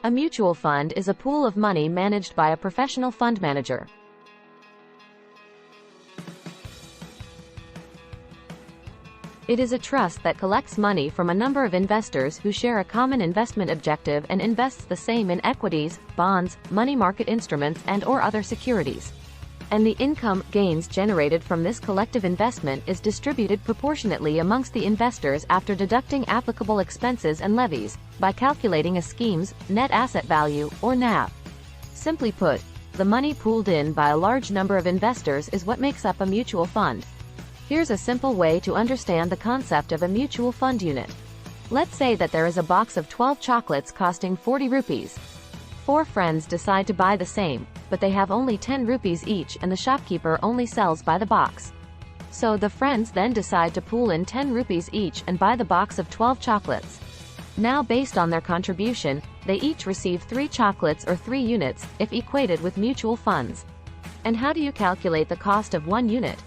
A mutual fund is a pool of money managed by a professional fund manager. It is a trust that collects money from a number of investors who share a common investment objective and invests the same in equities, bonds, money market instruments, and/or other securities. And the income, gains generated from this collective investment is distributed proportionately amongst the investors after deducting applicable expenses and levies, by calculating a scheme's net asset value, or NAV. Simply put, the money pooled in by a large number of investors is what makes up a mutual fund. Here's a simple way to understand the concept of a mutual fund unit. Let's say that there is a box of 12 chocolates costing 40 rupees. 4 friends decide to buy the same, but they have only 10 rupees each and the shopkeeper only sells by the box. So the friends then decide to pool in 10 rupees each and buy the box of 12 chocolates. Now, based on their contribution, they each receive 3 chocolates or 3 units, if equated with mutual funds. And how do you calculate the cost of 1 unit?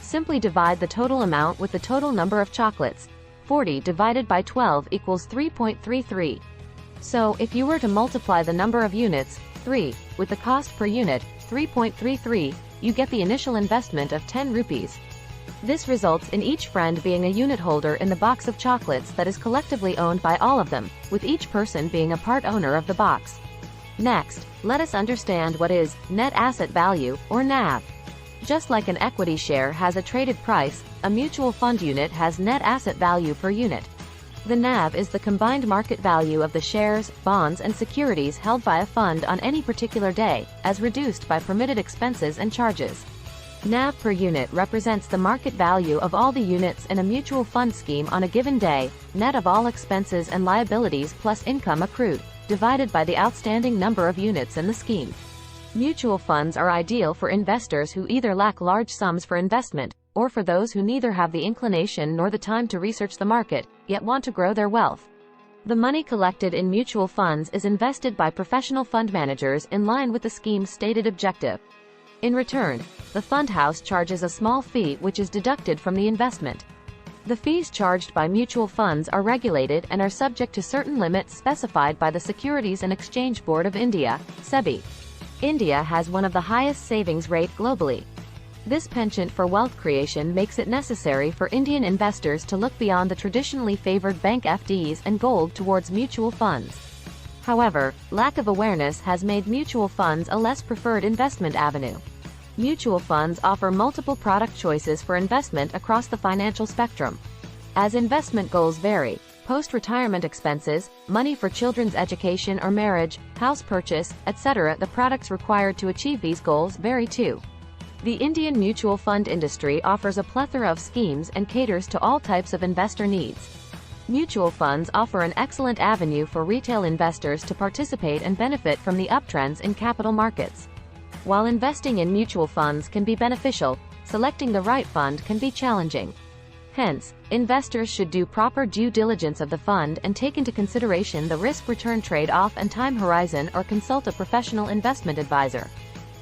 Simply divide the total amount with the total number of chocolates. 40 divided by 12 equals 3.33. So, if you were to multiply the number of units, 3, with the cost per unit, 3.33, you get the initial investment of 10 rupees. This results in each friend being a unit holder in the box of chocolates that is collectively owned by all of them, with each person being a part owner of the box. Next, let us understand what is net asset value, or NAV. Just like an equity share has a traded price, a mutual fund unit has net asset value per unit. The NAV is the combined market value of the shares, bonds, and securities held by a fund on any particular day, as reduced by permitted expenses and charges. NAV per unit represents the market value of all the units in a mutual fund scheme on a given day, net of all expenses and liabilities plus income accrued, divided by the outstanding number of units in the scheme. Mutual funds are ideal for investors who either lack large sums for investment, or for those who neither have the inclination nor the time to research the market, yet want to grow their wealth. The money collected in mutual funds is invested by professional fund managers in line with the scheme's stated objective. In return, the fund house charges a small fee which is deducted from the investment. The fees charged by mutual funds are regulated and are subject to certain limits specified by the Securities and Exchange Board of India, SEBI. India has one of the highest savings rate globally. This penchant for wealth creation makes it necessary for Indian investors to look beyond the traditionally favored bank FDs and gold towards mutual funds. However, lack of awareness has made mutual funds a less preferred investment avenue. Mutual funds offer multiple product choices for investment across the financial spectrum. As investment goals vary, post-retirement expenses, money for children's education or marriage, house purchase, etc., the products required to achieve these goals vary too. The Indian mutual fund industry offers a plethora of schemes and caters to all types of investor needs. Mutual funds offer an excellent avenue for retail investors to participate and benefit from the uptrends in capital markets. While investing in mutual funds can be beneficial, selecting the right fund can be challenging. Hence, investors should do proper due diligence of the fund and take into consideration the risk-return trade-off and time horizon, or consult a professional investment advisor.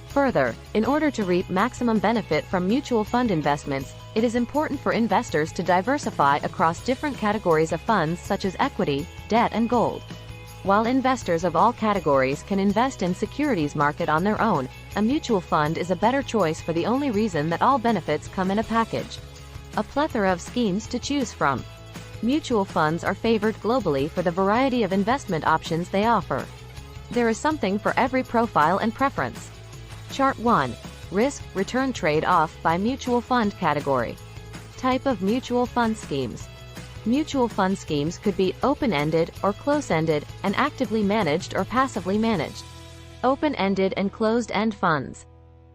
Further, in order to reap maximum benefit from mutual fund investments, it is important for investors to diversify across different categories of funds such as equity, debt, and gold. While investors of all categories can invest in securities market on their own, a mutual fund is a better choice for the only reason that all benefits come in a package. A plethora of schemes to choose from. Mutual funds are favored globally for the variety of investment options they offer. There is something for every profile and preference. Chart 1. Risk-return trade-off by mutual fund category. Type of mutual fund schemes. Mutual fund schemes could be open-ended or close-ended, and actively managed or passively managed. Open-ended and closed-end funds.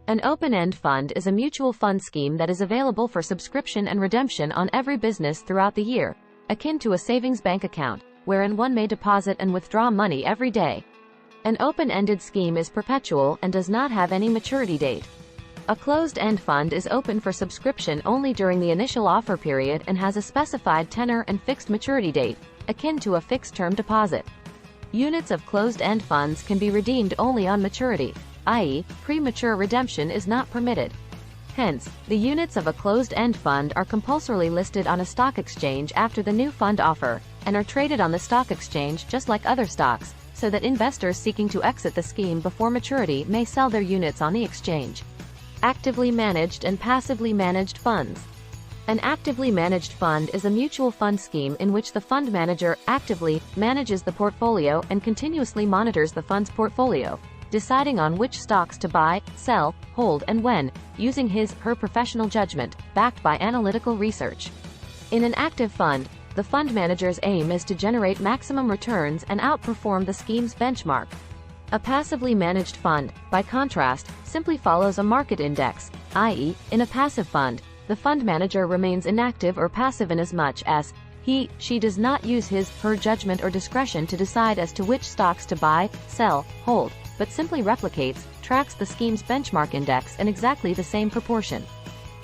An open-end fund is a mutual fund scheme that is available for subscription and redemption on every business throughout the year, akin to a savings bank account, wherein one may deposit and withdraw money every day. An open-ended scheme is perpetual and does not have any maturity date. A closed-end fund is open for subscription only during the initial offer period and has a specified tenor and fixed maturity date, akin to a fixed-term deposit. Units of closed-end funds can be redeemed only on maturity, i.e., premature redemption is not permitted. Hence, the units of a closed-end fund are compulsorily listed on a stock exchange after the new fund offer, and are traded on the stock exchange just like other stocks, so that investors seeking to exit the scheme before maturity may sell their units on the exchange. Actively managed and passively managed funds. An actively managed fund is a mutual fund scheme in which the fund manager actively manages the portfolio and continuously monitors the fund's portfolio, deciding on which stocks to buy, sell, hold and when, using his/her professional judgment, backed by analytical research. In an active fund, the fund manager's aim is to generate maximum returns and outperform the scheme's benchmark. A passively managed fund, by contrast, simply follows a market index, i.e., in a passive fund, the fund manager remains inactive or passive inasmuch as he/she does not use his/her judgment or discretion to decide as to which stocks to buy, sell, hold, but simply replicates, tracks the scheme's benchmark index in exactly the same proportion.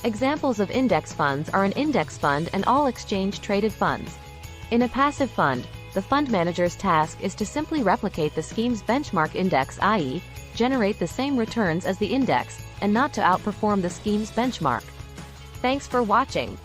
Examples of index funds are an index fund and all exchange-traded funds. In a passive fund, the fund manager's task is to simply replicate the scheme's benchmark index, i.e., generate the same returns as the index, and not to outperform the scheme's benchmark. Thanks for watching.